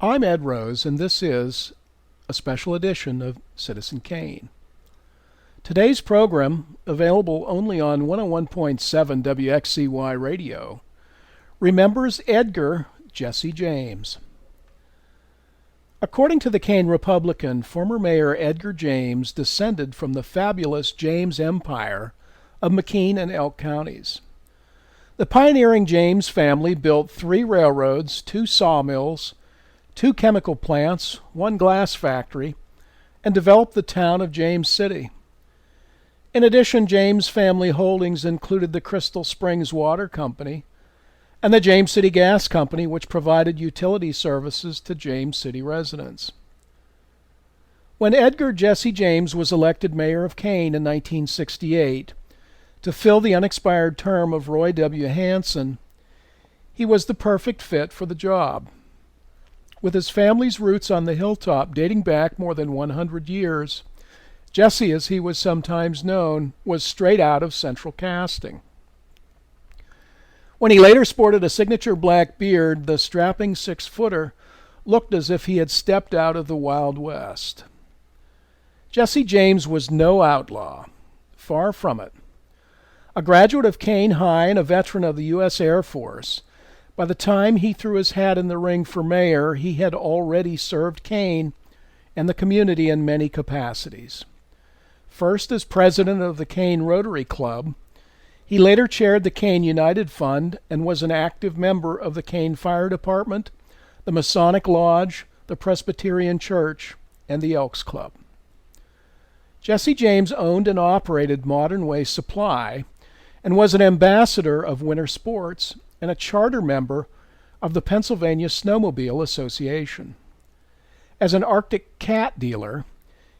I'm Ed Rose, and this is a special edition of Citizen Kane. Today's program, available only on 101.7 WXZY radio, remembers Edgar Jesse James. According to the Kane Republican, former Mayor Edgar James descended from the fabulous James Empire of McKean and Elk counties. The pioneering James family built 3 railroads, 2 sawmills, 2 chemical plants, 1 glass factory, and developed the town of James City. In addition, James family holdings included the Crystal Springs Water Company and the James City Gas Company, which provided utility services to James City residents. When Edgar Jesse James was elected mayor of Kane in 1968 to fill the unexpired term of Roy W. Hansen, he was the perfect fit for the job. With his family's roots on the Hilltop dating back more than 100 years, Jesse, as he was sometimes known, was straight out of Central Casting. When he later sported a signature black beard, the strapping 6-footer looked as if he had stepped out of the Wild West. Jesse James was no outlaw. Far from it. A graduate of Kane High and a veteran of the U.S. Air Force, by the time he threw his hat in the ring for mayor, he had already served Kane and the community in many capacities. First as president of the Kane Rotary Club, he later chaired the Kane United Fund and was an active member of the Kane Fire Department, the Masonic Lodge, the Presbyterian Church, and the Elks Club. Jesse James owned and operated Modern Way Supply and was an ambassador of winter sports and a charter member of the Pennsylvania Snowmobile Association. As an Arctic cat dealer,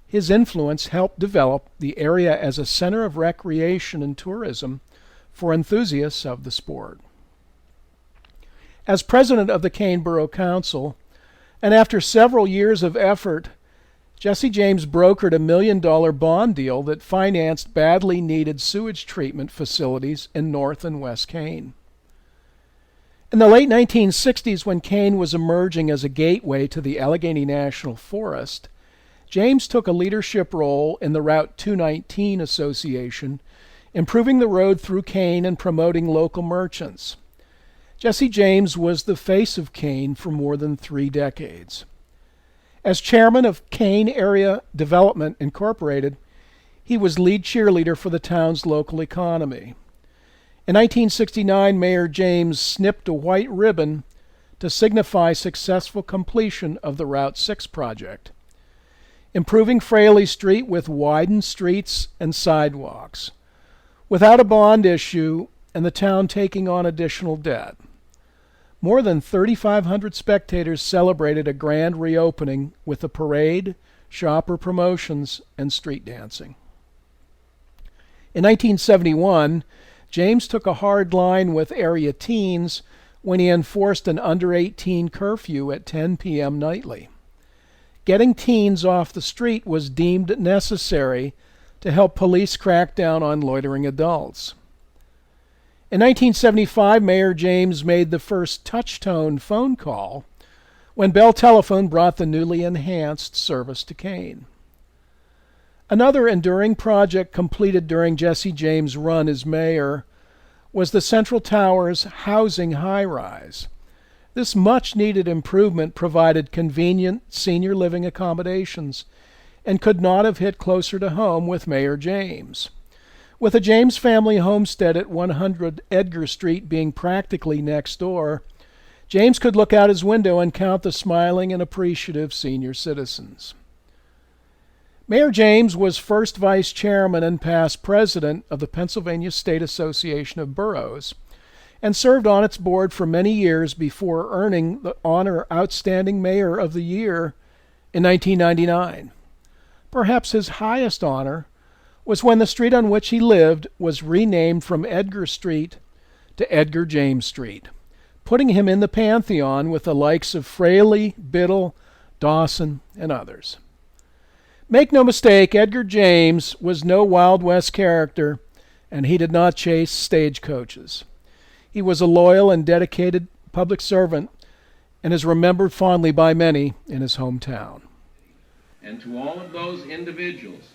his influence helped develop the area as a center of recreation and tourism for enthusiasts of the sport. As president of the Kane Borough Council, and after several years of effort, Jesse James brokered a $1 million bond deal that financed badly needed sewage treatment facilities in North and West Kane. In the late 1960s, when Kane was emerging as a gateway to the Allegheny National Forest, James took a leadership role in the Route 219 Association, improving the road through Kane and promoting local merchants. Jesse James was the face of Kane for more than 3 decades. As chairman of Kane Area Development Incorporated, he was lead cheerleader for the town's local economy. In 1969, Mayor James snipped a white ribbon to signify successful completion of the Route 6 project, improving Fraley Street with widened streets and sidewalks, without a bond issue and the town taking on additional debt. More than 3,500 spectators celebrated a grand reopening with a parade, shopper promotions, and street dancing. In 1971, James took a hard line with area teens when he enforced an under-18 curfew at 10 p.m. nightly. Getting teens off the street was deemed necessary to help police crack down on loitering adults. In 1975, Mayor James made the first touch-tone phone call when Bell Telephone brought the newly enhanced service to Kane. Another enduring project completed during Jesse James' run as mayor was the Central Towers housing high-rise. This much-needed improvement provided convenient senior living accommodations and could not have hit closer to home with Mayor James. With the James family homestead at 100 Edgar Street being practically next door, James could look out his window and count the smiling and appreciative senior citizens. Mayor James was first vice chairman and past president of the Pennsylvania State Association of Boroughs and served on its board for many years before earning the honor Outstanding Mayor of the Year in 1999. Perhaps his highest honor was when the street on which he lived was renamed from Edgar Street to Edgar James Street, putting him in the pantheon with the likes of Fraley, Biddle, Dawson, and others. Make no mistake, Edgar James was no Wild West character, and he did not chase stagecoaches. He was a loyal and dedicated public servant and is remembered fondly by many in his hometown. And to all of those individuals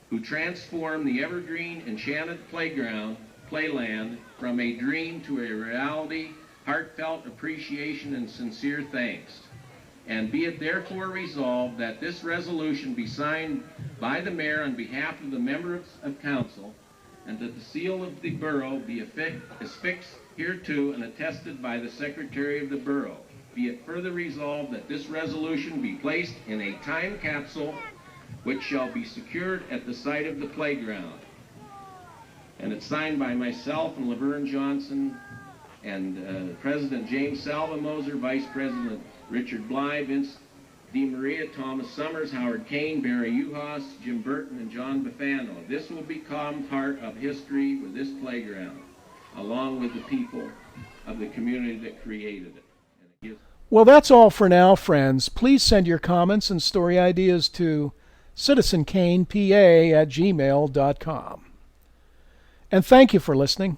who transformed the evergreen enchanted playland from a dream to a reality, heartfelt appreciation and sincere thanks. And be it therefore resolved that this resolution be signed by the mayor on behalf of the members of council, and that the seal of the borough be affixed hereto and attested by the secretary of the borough. Be it further resolved that this resolution be placed in a time capsule which shall be secured at the site of the playground. And it's signed by myself and Laverne Johnson and President James Salvamoser, Vice President Richard Bly, Vince DeMaria, Thomas Summers, Howard Kane, Barry Uhas, Jim Burton, and John Bafano. This will become part of history with this playground, along with the people of the community that created it. Well, that's all for now, friends. Please send your comments and story ideas to citizenkanepa@gmail.com. And thank you for listening.